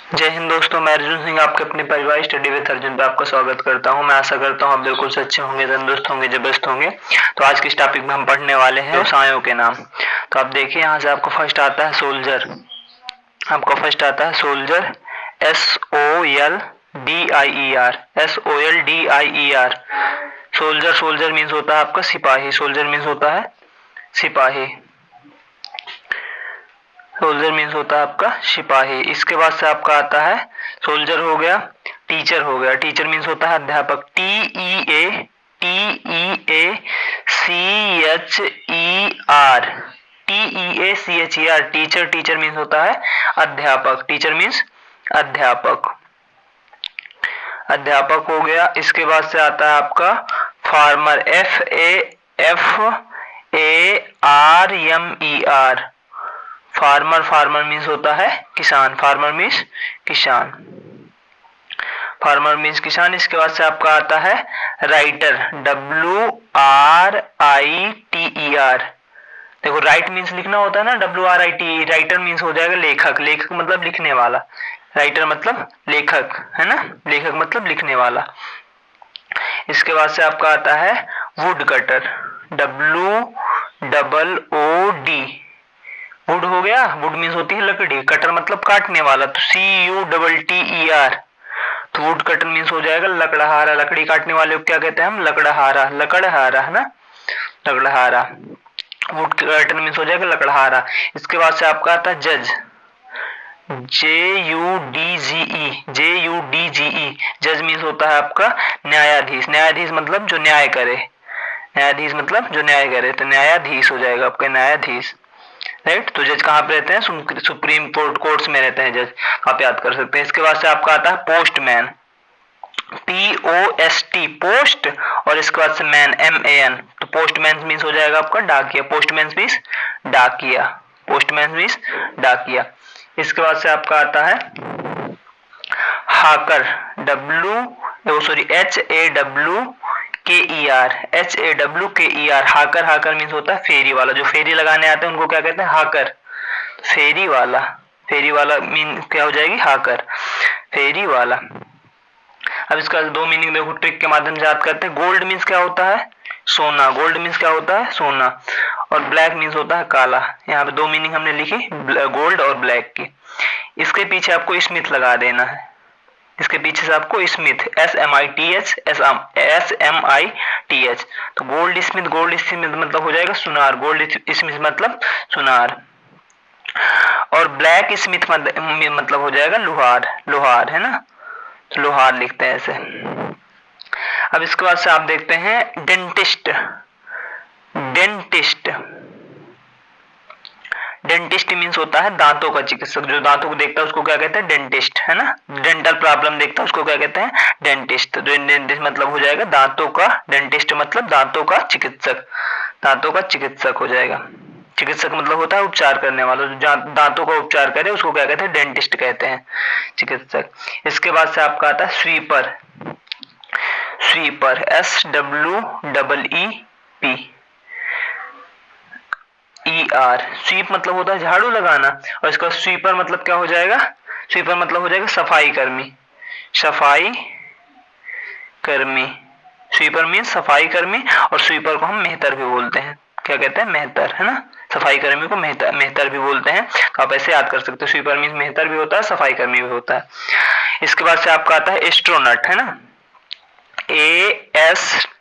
जय हिंद दोस्तों, मैं अर्जुन सिंह आपके अपने परिवार स्टडी विद अर्जुन पे आपका स्वागत करता हूं। मैं आशा करता हूं आप बिल्कुल अच्छे होंगे, तंदुरुस्त होंगे, जबरदस्त होंगे। तो आज के इस टॉपिक में हम पढ़ने वाले हैं व्यवसायों के नाम। तो आप देखिए, यहाँ से आपको फर्स्ट आता है सोल्जर। आपको फर्स्ट आता है soldier, SOLDIER, SOLDIER। Soldier, soldier means होता है आपका सिपाही। सोल्जर मीन्स होता है सिपाही। सोल्जर मीन्स होता है आपका सिपाही। इसके बाद से आपका आता है, सोल्जर हो गया, टीचर हो गया। टीचर मीन्स होता है अध्यापक। TEACHER, TEACHER, teacher. Teacher means होता है अध्यापक। टीचर मीन्स अध्यापक, अध्यापक हो गया। इसके बाद से आता है आपका farmer, FARMER। Farmer, farmer means होता है किसान। फार्मर मीन्स किसान, फार्मर मीन्स किसान। इसके बाद से आपका आता है राइटर, WRITER। देखो, राइट मीन्स लिखना होता है ना, WRITE। राइटर मीन्स हो जाएगा लेखक। लेखक मतलब लिखने वाला। राइटर मतलब लेखक, है ना। लेखक मतलब लिखने वाला। इसके बाद से आपका आता है वुड कटर, WOOD। वुड हो गया। वुड मीन्स होती है लकड़ी। कटर मतलब काटने वाला, तो CUTTER। तो वुड कटर मीन्स हो जाएगा लकड़हारा। लकड़ी काटने वाले को क्या कहते हैं हम? लकड़हारा। लकड़हारा, है ना, लकड़हारा। वुड कटर मीन्स हो जाएगा लकड़हारा। इसके बाद से आपका आता है जज, JUDGE। जज मीन्स होता है आपका न्यायाधीश। न्यायाधीश मतलब जो न्याय करे। न्यायाधीश मतलब जो न्याय करे, तो न्यायाधीश हो जाएगा आपका न्यायाधीश, राइट। तो जज कहाँ पे रहते हैं? सुप्रीम कोर्ट्स में रहते हैं जज। आप याद कर सकते हैं। इसके बाद से आपका आता है पोस्टमैन, POST, पोस्ट, और इसके बाद से मैन, MAN। तो पोस्टमैन मीन्स हो जाएगा आपका डाकिया। पोस्टमैन मीन्स डाकिया। पोस्टमैन मीन्स डाकिया। इसके बाद से आपका आता है हाकर, HAWKER। हाकर, हाकर मीन्स होता है फेरी वाला। जो फेरी लगाने आते हैं उनको क्या कहते हैं? हाकर। फेरी वाला, फेरी वाला मीन क्या हो जाएगी? हाकर, फेरी वाला। अब इसका दो मीनिंग देखो, ट्रिक के माध्यम से याद करते हैं। गोल्ड मीन्स क्या होता है? सोना। गोल्ड मीन्स क्या होता है? सोना। और ब्लैक मीन्स होता है काला। यहाँ पे दो मीनिंग हमने लिखी, गोल्ड और ब्लैक की। इसके पीछे आपको स्मिथ लगा देना है। इसके पीछे से आपको स्मिथ, SMITH। तो गोल्ड स्मिथ, गोल्ड स्मिथ मतलब हो जाएगा सुनार। गोल्ड स्मिथ मतलब सुनार। और ब्लैक स्मिथ मतलब हो जाएगा लोहार। लोहार, है ना, तो लोहार लिखते हैं ऐसे। अब इसके बाद से आप देखते हैं डेंटिस्ट। डेंटिस्ट, डेंटिस्ट मीन्स होता है दांतों का चिकित्सक। जो दांतों को देखता है उसको क्या कहते हैं? डेंटिस्ट, है ना। डेंटल प्रॉब्लम देखता है उसको क्या कहते हैं? डेंटिस्ट। तो डेंटिस्ट मतलब हो जाएगा दांतों का। डेंटिस्ट मतलब दांतों का चिकित्सक। दांतों का चिकित्सक हो जाएगा। चिकित्सक मतलब होता है उपचार करने वाला। जो दांतों का उपचार करे उसको क्या कहते हैं? डेंटिस्ट कहते हैं, चिकित्सक। इसके बाद से आपका आता है स्वीपर। Sweeper, SWEEP। स्वीप मतलब होता है झाड़ू लगाना। और इसका स्वीपर मतलब क्या हो जाएगा? स्वीपर मतलब हो जाएगा सफाई कर्मी। सफाई कर्मी। स्वीपर मीन सफाई कर्मी। और स्वीपर को हम मेहतर भी बोलते हैं। क्या कहते हैं? मेहतर, है ना। सफाई कर्मी को मेहतर, मेहतर भी बोलते हैं। तो आप ऐसे याद कर सकते हो। स्वीपर मीन मेहतर भी होता है, सफाई कर्मी भी होता है। इसके बाद से आपका आता है एस्ट्रोनट, है ना, ASTRONAUT।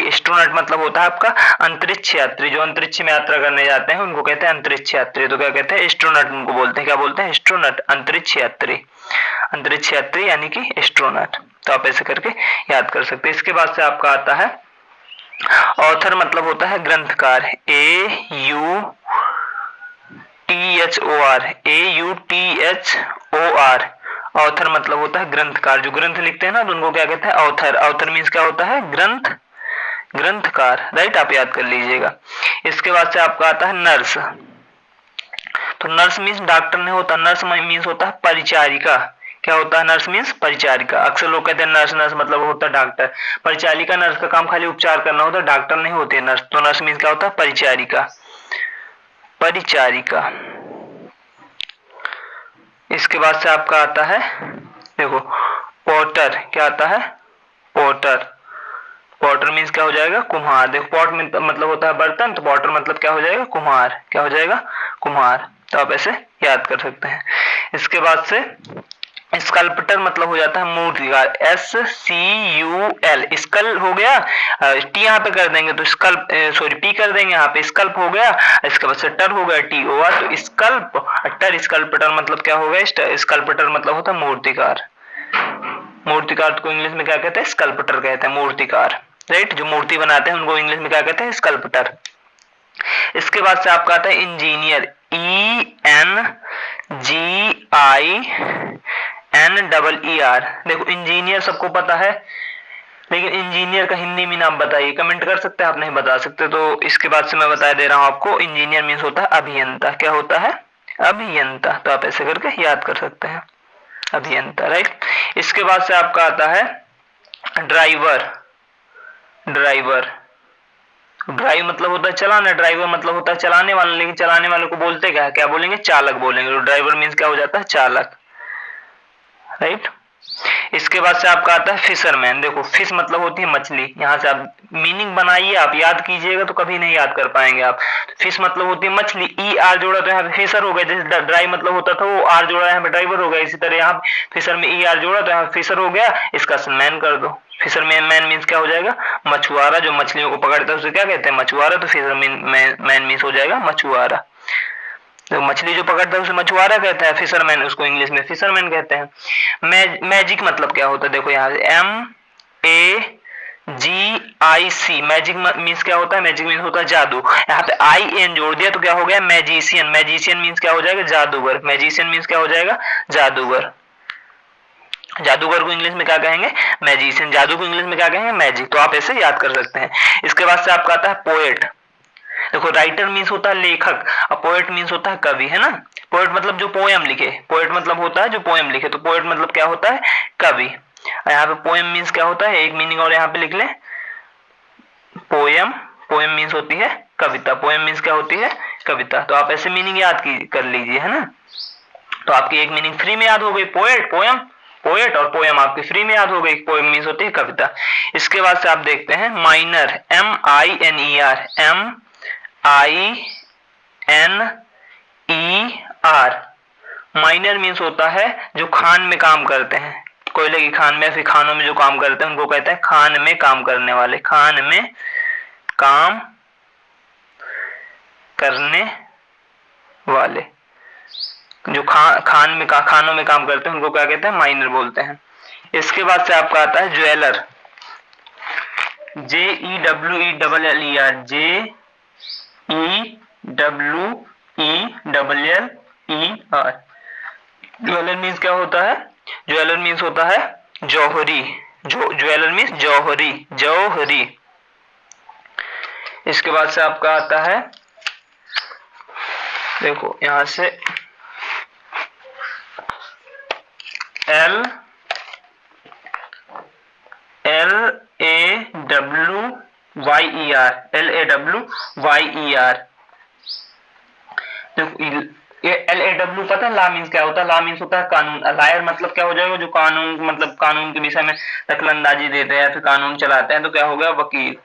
एस्ट्रोनट मतलब होता है आपका अंतरिक्ष यात्री। जो अंतरिक्ष में यात्रा करने जाते हैं उनको कहते हैं अंतरिक्ष यात्री। तो क्या कहते हैं? एस्ट्रोनट उनको बोलते हैं। क्या बोलते हैं? एस्ट्रोनट, अंतरिक्ष यात्री। अंतरिक्ष यात्री यानी कि एस्ट्रोनट। तो आप ऐसे करके याद कर सकते हैं। इसके बाद से आपका आता है ऑथर, मतलब होता है ग्रंथकार, AUTHOR। ऑथर मतलब होता है ग्रंथकार। जो ग्रंथ लिखते हैं ना तो उनको क्या कहते हैं? ऑथर। ऑथर मीन्स क्या होता है? ग्रंथ, ग्रंथकार, राइट। आप याद कर लीजिएगा। इसके बाद से आपका आता है नर्स। तो नर्स मीन्स डॉक्टर नहीं होता। नर्स मीन्स होता है परिचारिका। क्या होता है? नर्स मीन्स परिचारिका। अक्सर लोग कहते हैं नर्स, नर्स मतलब होता है डॉक्टर। परिचारिका, नर्स का काम खाली उपचार करना होता है, डॉक्टर नहीं होते नर्स। तो नर्स मीन्स क्या होता है? परिचारिका। परिचारिका। इसके बाद से आपका आता है, देखो पोर्टर, क्या आता है, पोर्टर। पोर्टर मीन्स क्या हो जाएगा, कुम्हार। देखो पॉट मतलब होता है बर्तन, तो पोर्टर मतलब क्या हो जाएगा, कुम्हार। क्या हो जाएगा, कुम्हार। तो आप ऐसे याद कर सकते हैं। इसके बाद से स्कल्पटर मतलब हो जाता है मूर्तिकार, SCUL, स्कल हो गया, टी यहाँ पे कर देंगे तो स्कल्प, सॉरी पी कर देंगे यहाँ पे, स्कल्प हो गया। इसके बाद से टर हो गया, TOR, तो स्कल्प टर, स्कल्पटर मतलब क्या हो गया, स्कल्पटर मतलब होता है मूर्तिकार। मूर्तिकार को इंग्लिश में क्या कहते हैं, स्कल्पटर कहते हैं, मूर्तिकार, राइट। जो मूर्ति बनाते हैं उनको इंग्लिश में क्या कहते हैं, स्कल्पटर। इसके बाद से आपका आता है इंजीनियर, ENGINEER। देखो इंजीनियर सबको पता है, लेकिन इंजीनियर का हिंदी में नाम बताइए, कमेंट कर सकते हैं, आप नहीं बता सकते तो इसके बाद से मैं बता दे रहा हूं आपको। इंजीनियर मीन्स होता है अभियंता। क्या होता है, अभियंता। तो आप ऐसे करके याद कर सकते हैं, अभियंता, राइट। इसके बाद से आपका आता है ड्राइवर। ड्राइवर, ड्राइव मतलब होता है चलाना, ड्राइवर मतलब होता है चलाने वाला, लेकिन चलाने वाले को बोलते क्या है, क्या बोलेंगे, चालक बोलेंगे। तो ड्राइवर मीन्स क्या हो जाता है, चालक, राइट। इसके बाद से आपका आता है फिशरमैन। देखो फिश मतलब होती है मछली, यहाँ से आप मीनिंग बनाइए, आप याद कीजिएगा तो कभी नहीं याद कर पाएंगे आप। फिश मतलब होती है मछली, ER जोड़ा तो यहाँ पे फिशर हो गया, जैसे ड्राइव मतलब होता था वो R जोड़ा यहाँ पे ड्राइवर हो गया, इसी तरह यहाँ फिशर में ER जोड़ा तो यहाँ फिशर हो गया, इसका मैन कर दो। फिशरमैन, मैन मीन्स क्या हो जाएगा, मछुआरा। जो मछलियों को पकड़ता है उसे क्या कहते हैं, मछुआरा। तो फिशरमैन मैन मीन्स हो जाएगा मछुआरा। तो मछली जो पकड़ता है उसे मछुआरा कहता है, फिशरमैन उसको इंग्लिश में फिशरमैन कहते हैं। मैजिक मतलब क्या होता है, देखो यहाँ MAGIC, मैजिक मीन्स क्या होता है, मैजिक मीन्स होता है जादू। यहाँ पे IN जोड़ दिया तो क्या हो गया, मैजिशियन। मैजिशियन मीन्स क्या हो जाएगा, जादूगर। मैजिशियन मीन्स क्या हो जाएगा, जादूगर। जादूगर को इंग्लिश में क्या कहेंगे, मैजिशियन। जादू को इंग्लिश में क्या कहेंगे, मैजिक। तो आप ऐसे याद कर सकते हैं। इसके बाद से आपका आता है पोएट। देखो राइटर मीन्स होता है लेखक, और पोएट मीन्स होता है कवि, है ना। पोएट मतलब जो पोएम लिखे, पोएट मतलब होता है जो पोएम लिखे, तो पोएट मतलब क्या होता है, कवि। यहाँ पे पोएम मीन्स क्या होता है, एक मीनिंग और यहाँ पे लिख ले, पोएम। पोएम मीन्स होती है कविता, पोएम मीन्स क्या होती है, कविता। तो आप ऐसे मीनिंग याद कर लीजिए, है ना। तो आपकी एक मीनिंग फ्री में याद हो गई, पोएट, पोएम, पोएट, और पोएम आपकी फ्री में याद हो गई। पोएम मीन्स होती है कविता। इसके बाद से आप देखते हैं माइनर, MINER। माइनर मीन्स होता है जो खान में काम करते हैं, कोयले की खान में, फिर खानों में जो काम करते हैं उनको कहते हैं खान में काम करने वाले। खान में काम करने वाले, जो खानों में काम करते हैं उनको क्या कहते हैं, माइनर बोलते हैं। इसके बाद से आपका आता है jeweller, JEWELLER, JEWELLER। Jeweller means क्या होता है, ज्वेलर मीन्स होता है जौहरी। ज्वेलर मीन्स जौहरी, जौहरी। इसके बाद से आपका आता है, देखो यहां से LAWYER। देखो ये LAW पता है ला मीन्स क्या होता है, ला मीन्स होता है कानून। लायर मतलब क्या हो जाएगा, जो कानून मतलब कानून के विषय में दखलंदाजी देते हैं या फिर कानून चलाते हैं, तो क्या हो गया, वकील।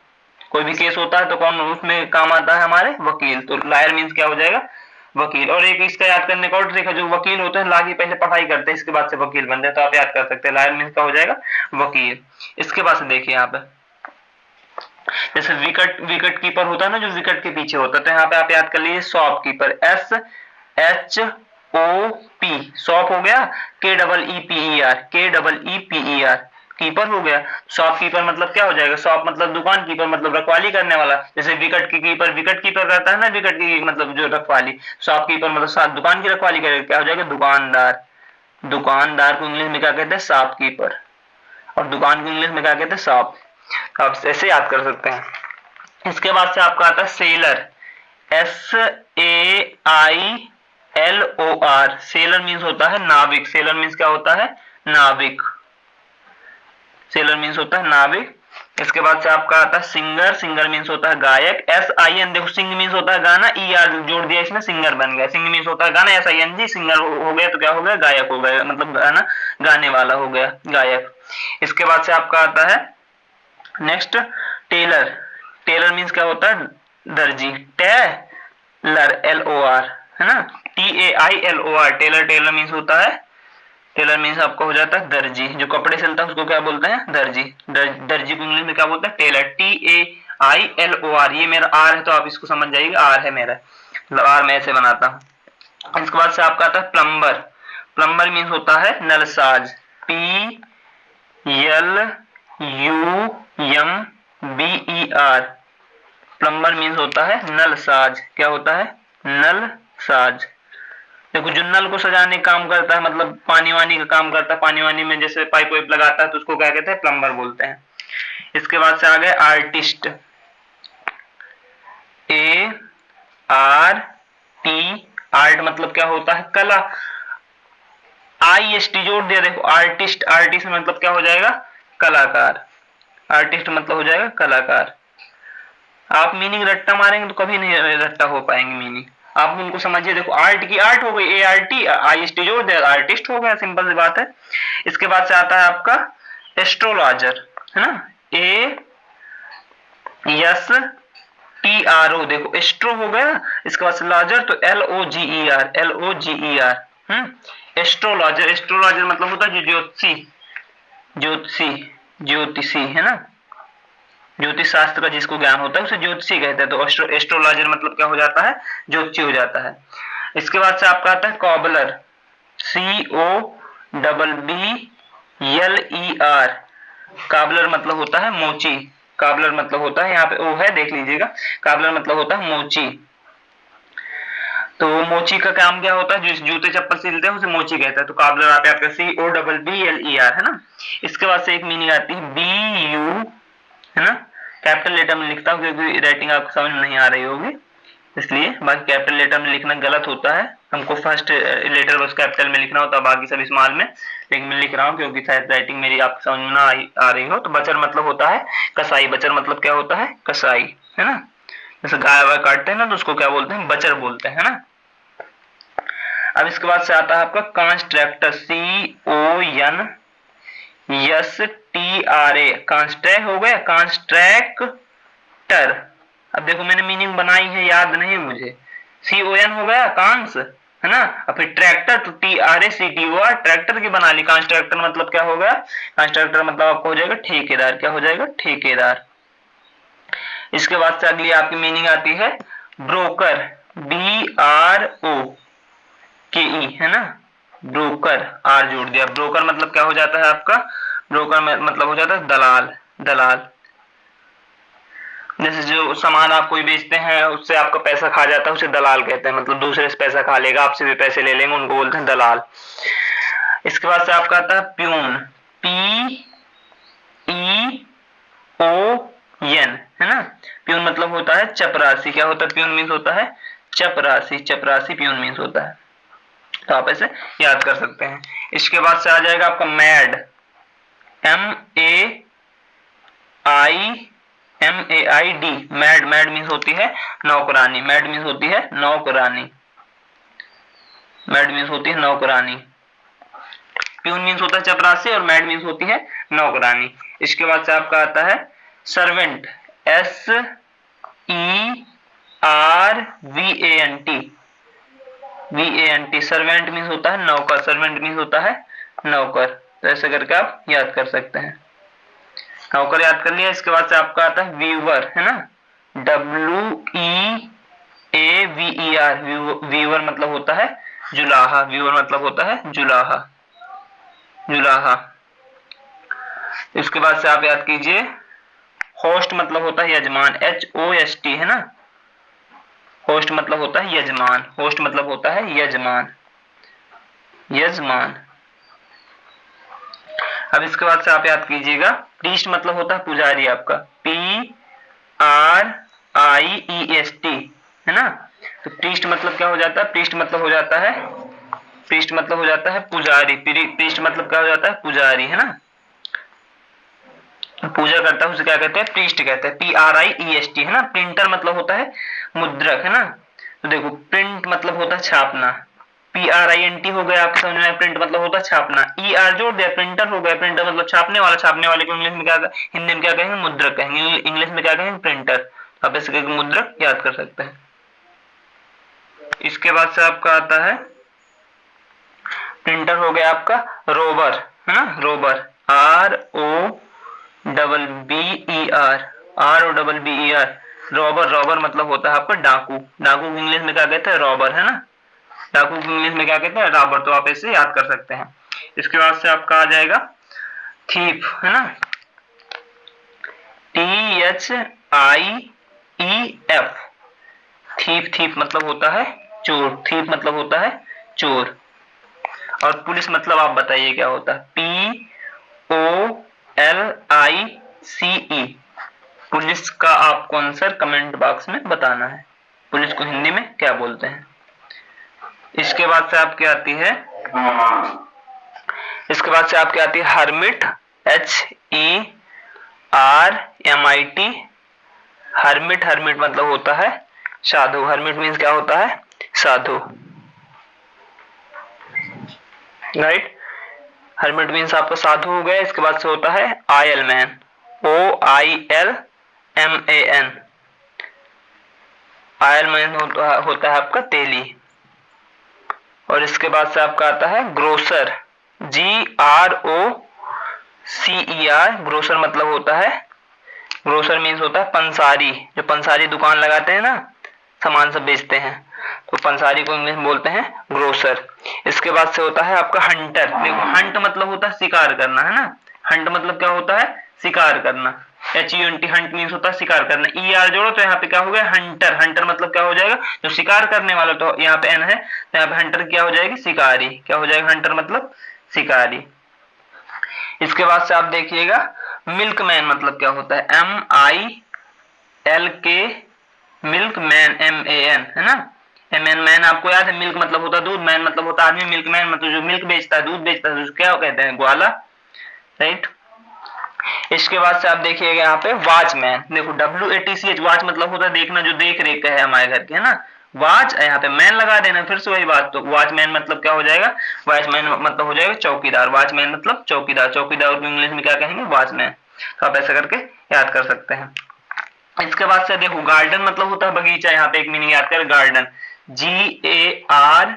कोई भी केस होता है तो कौन उसमें काम आता है, हमारे वकील। तो लायर मीन्स क्या हो जाएगा, वकील। और एक इसका याद करने का और देखा, जो वकील होते हैं ला की पहले पढ़ाई करते हैं, इसके बाद से वकील बनते हैं, तो आप याद कर सकते हैं लायर मीन्स क्या हो जाएगा, वकील। इसके बाद से देखिए यहाँ पे जैसे विकेट कीपर होता है ना, जो विकेट के पीछे होता है, तो यहाँ पे आप याद कर लीजिए शॉपकीपर, SHOP, शॉप हो गया, KEEPER, कीपर हो गया। शॉपकीपर मतलब क्या हो जाएगा, शॉप मतलब दुकान, कीपर मतलब रखवाली करने वाला। जैसे विकेट की कीपर, विकेट कीपर रहता है ना, विकेट की मतलब जो रखवाली। शॉपकीपर मतलब दुकान की रखवाली करेगा, क्या हो जाएगा, दुकानदार। दुकानदार को इंग्लिश में क्या कहते हैं, शॉपकीपर, और दुकान को इंग्लिश में क्या कहते हैं, शॉप। आप ऐसे याद कर सकते हैं। इसके बाद से आपका आता है सेलर, SAILOR। सेलर मीन्स होता है नाविक। सेलर मीन्स क्या होता है, नाविक। सेलर मीन्स होता है नाविक। इसके बाद से आपका आता है सिंगर, सिंगर मीन्स होता है गायक। SIN देखो सिंग मीन्स होता है गाना, ER जोड़ दिया इसमें सिंगर बन गया। सिंग मीन्स होता है गाना, SING सिंगर हो गया तो क्या हो गया, गायक हो गया, मतलब गाना गाने वाला हो गया, गायक। इसके बाद से आपका आता है नेक्स्ट टेलर। टेलर मीन्स क्या होता है, दर्जी। टेलर LOR है ना, TAILOR टेलर। टेलर मीन्स होता है, टेलर मीन्स आपका हो जाता है दर्जी, जो कपड़े सिलता है उसको क्या बोलते हैं, दर्जी। दर्जी को इंग्लिश में क्या बोलते हैं, टेलर। TAILOR, ये मेरा आर है तो आप इसको समझ जाइएगा, आर है मेरा, मतलब आर मैं ऐसे बनाता हूँ। इसके बाद से आपका आता है प्लम्बर। प्लम्बर मीन्स होता है नलसाज। PLUMBER प्लम्बर मीन्स होता है नलसाज। क्या होता है, नलसाज। देखो जो नल को सजाने का काम करता है, मतलब पानी वानी का काम करता है, पानी वानी में जैसे पाइप वाइप लगाता है तो उसको क्या कहते हैं, प्लम्बर बोलते हैं। इसके बाद से आ गए आर्टिस्ट। ART आर्ट मतलब क्या होता है, कला। IST जोड़ दिया, देखो आर्टिस्ट। आर्टिस्ट मतलब क्या हो जाएगा, कलाकार। आर्टिस्ट मतलब हो जाएगा कलाकार। आप मीनिंग रट्टा मारेंगे तो कभी नहीं रट्टा हो पाएंगे मीनिंग, आप उनको समझिए। देखो आर्ट की आर्ट हो गई, ART IST जोड़ दिया, आर्टिस्ट हो गया, सिंपल सी बात है। इसके बाद से आता है आपका एस्ट्रोलॉजर, है ना, ASTRO। देखो एस्ट्रो हो गया, इसके बाद से लॉजर तो LOGER। एस्ट्रोलॉजर। एस्ट्रोलॉजर मतलब होता है जो ज्योतिषी है ना, ज्योतिष शास्त्र का जिसको ज्ञान होता है उसे ज्योतिषी कहते हैं। तो एस्ट्रोलॉजर मतलब क्या हो जाता है, ज्योतिषी हो जाता है। इसके बाद से आपका आता है कॉबलर। COBBLER काबलर मतलब होता है मोची। काबलर मतलब होता है, यहाँ पे ओ है देख लीजिएगा, काबलर मतलब होता है मोची। तो मोची का काम क्या होता है, जो जूते चप्पल सिलते हैं उसे मोची कहता है। तो काबलर आप आपका COBBLER है ना। इसके बाद से एक मीनिंग आती है BU, है ना, कैपिटल लेटर में लिखता हूँ क्योंकि राइटिंग आपको समझ में नहीं आ रही होगी इसलिए। बाकी कैपिटल लेटर में लिखना गलत होता है, हमको फर्स्ट लेटर बस कैपिटल में लिखना होता है, बाकी सब स्मॉल में। लेकिन मैं लिख रहा हूँ क्योंकि शायद राइटिंग मेरी आपको समझ में ना आ रही हो। तो बचर मतलब होता है कसाई। बचर मतलब क्या होता है, कसाई, है ना। जैसे गाय वाय काटते हैं ना तो उसको क्या बोलते हैं, बचर बोलते हैं, है ना। अब इसके बाद से आता है आपका कॉन्ट्रैक्टर। CONSTRA कॉन्स्ट्रैक्ट हो गया, कॉन्स्ट्रैक्टर। अब देखो मैंने मीनिंग बनाई है, याद नहीं मुझे। CON हो गया कांस, है ना, और फिर ट्रैक्टर तो TRACTOR ट्रैक्टर की बना ली। कॉन्ट्रैक्टर मतलब क्या हो गया, कॉन्ट्रैक्टर मतलब आपको हो जाएगा ठेकेदार। क्या हो जाएगा, ठेकेदार। इसके बाद से अगली आपकी मीनिंग आती है ब्रोकर। BROKE है ना, ब्रोकर, आर जोड़ दिया। ब्रोकर मतलब क्या हो जाता है आपका, ब्रोकर मतलब हो जाता है दलाल। दलाल जैसे जो सामान आप कोई बेचते हैं उससे आपका पैसा खा जाता है उसे दलाल कहते हैं, मतलब दूसरे से पैसा खा लेगा, आपसे भी पैसे ले लेंगे, उनको बोलते हैं दलाल। इसके बाद से आपका आता है प्यून। PEON है ना। प्यून मतलब होता है चपरासी। क्या होता है, प्यून मीन्स होता है चपरासी। चपरासी प्यून मीन्स होता है, तो आप ऐसे याद कर सकते हैं। इसके बाद से आ जाएगा आपका mad. MAID mad. Mad means होती है नौकरानी। मैड मीन्स होती है नौकरानी। मैड मीन्स होती है नौकरानी। प्यून मीन्स होता है चपरासी और मैड मीन्स होती है नौकरानी। इसके बाद से आपका आता है सर्वेंट। SERVANT। सर्वेंट मीन्स होता है नौकर। सर्वेंट मीन्स होता है नौकर। तो ऐसे करके आप याद कर सकते हैं। नौकर याद कर लिया। इसके बाद से आपका आता है वीवर, है ना, WEAVER। वीवर मतलब होता है जुलाहा। वीवर मतलब होता है जुलाहा। जुलाहा। इसके बाद से आप याद कीजिए होस्ट मतलब होता है यजमान। HOST है ना, होस्ट मतलब होता है यजमान। होस्ट मतलब होता है यजमान। यजमान। अब इसके बाद से आप याद कीजिएगा प्रीस्ट मतलब होता है पुजारी आपका। PRIEST है ना। तो प्रीस्ट मतलब क्या हो जाता है, प्रीस्ट मतलब हो जाता है, प्रीस्ट मतलब हो जाता है पुजारी। प्रीस्ट मतलब क्या हो जाता है, पुजारी, है ना। पूजा करता है उसे क्या कहते हैं? प्रीस्ट कहते हैं, PRIEST, है ना। प्रिंटर मतलब होता है मुद्रक, है ना। तो देखो प्रिंट मतलब होता है छापना, PRINT हो गया, आपके समझ में? प्रिंट मतलब होता है छापना, ER जोड़ दिया, प्रिंटर हो गया। प्रिंटर मतलब छापने वाला, छापने वाले को इंग्लिश में क्या, हिंदी में क्या कहेंगे? मुद्रक कहेंगे, इंग्लिश में क्या कहेंगे? प्रिंटर। आप ऐसे मुद्रक याद कर सकते हैं। इसके बाद से आपका आता है प्रिंटर, हो गया आपका रोबर, है ना। Rober, ROBBER, robber. रॉबर मतलब होता है आपका डाकू। डाकू को इंग्लिश में क्या कहते हैं? रॉबर, है ना। डाकू को इंग्लिश में क्या कहते हैं? रॉबर। तो आप ऐसे याद कर सकते हैं। इसके बाद से आपका आ जाएगा थीफ, है ना। THIEF, thief. थीफ मतलब होता है चोर। थीफ मतलब होता है चोर। और पुलिस मतलब आप बताइए क्या होता है? POLICE। पुलिस का आपको आंसर कमेंट बॉक्स में बताना है। पुलिस को हिंदी में क्या बोलते हैं? इसके बाद से आपकी आती है हर्मिट, HERMIT। हर्मिट, हर्मिट मतलब होता है साधु। हर्मिट मीन्स क्या होता है? साधु, राइट। हर्मिट मीन्स आपका साधु हो गया। इसके बाद से होता है आयलमैन, OILMAN। आयलमैन होता है आपका तेली। और इसके बाद से आपका आता है ग्रोसर, GROCER। ग्रोसर मतलब होता है, ग्रोसर मीन्स होता है पंसारी। जो पंसारी दुकान लगाते हैं ना, सामान सब बेचते हैं, तो पंसारी को इंग्लिश में बोलते हैं ग्रोसर। इसके बाद से होता है आपका हंटर। देखो हंट मतलब होता है शिकार करना, है ना। हंट मतलब क्या होता है? शिकार करना, HUNT। हंट मीन्स होता है शिकार करना, ER जोड़ो तो यहाँ पे क्या हो गया? हंटर। हंटर मतलब क्या हो जाएगा? जो शिकार करने वाला। तो यहाँ पे N है तो यहाँ पे हंटर क्या हो जाएगी? शिकारी। क्या हो जाएगा? हंटर मतलब शिकारी। इसके बाद से आप देखिएगा मिल्कमैन मतलब क्या होता है? MILK, मिल्कमैन, MAN, है ना। मैन आपको याद है? मिल्क मतलब होता है दूध, मैन मतलब होता है आदमी। मिल्कमैन मतलब जो मिल्क बेचता है, दूध बेचता है, क्या कहते हैं? ग्वाला, राइट। इसके बाद से आप देखिएगा यहाँ पे वॉचमैन। देखो WATCH, वॉच मतलब होता है देखना, जो देख रेख का है हमारे घर के, है ना। वॉच, यहाँ पे मैन लगा देना, फिर से वही बात। तो वॉचमैन मतलब क्या हो जाएगा? वॉचमैन मतलब हो जाएगा चौकीदार। वॉचमैन मतलब चौकीदार। चौकीदार को इंग्लिश में क्या कहेंगे? वॉचमैन। तो आप ऐसा करके याद कर सकते हैं। इसके बाद से देखो गार्डन मतलब होता है बगीचा। यहाँ पे एक मीनिंग याद कर, गार्डन, GARDEN,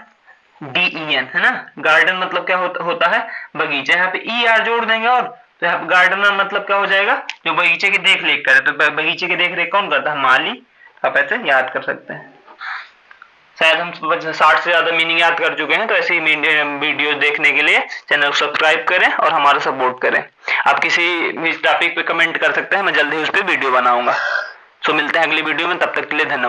है ना। गार्डन मतलब क्या होता है? बगीचा। यहाँ पे ER जोड़ देंगे और तो यहाँ पे गार्डनर मतलब क्या हो जाएगा? जो बगीचे की देख रेख करे। तो बगीचे की देख रेख कौन करता है? माली। आप ऐसे याद कर सकते हैं। शायद हम 60 से ज्यादा मीनिंग याद कर चुके हैं। तो ऐसे ही वीडियो देखने के लिए चैनल को सब्सक्राइब करें और हमारा सपोर्ट करें। आप किसी भी टॉपिक पे कमेंट कर सकते हैं, मैं जल्दी उस पर वीडियो बनाऊंगा। सो मिलते हैं अगली वीडियो में, तब तक के लिए धन्यवाद।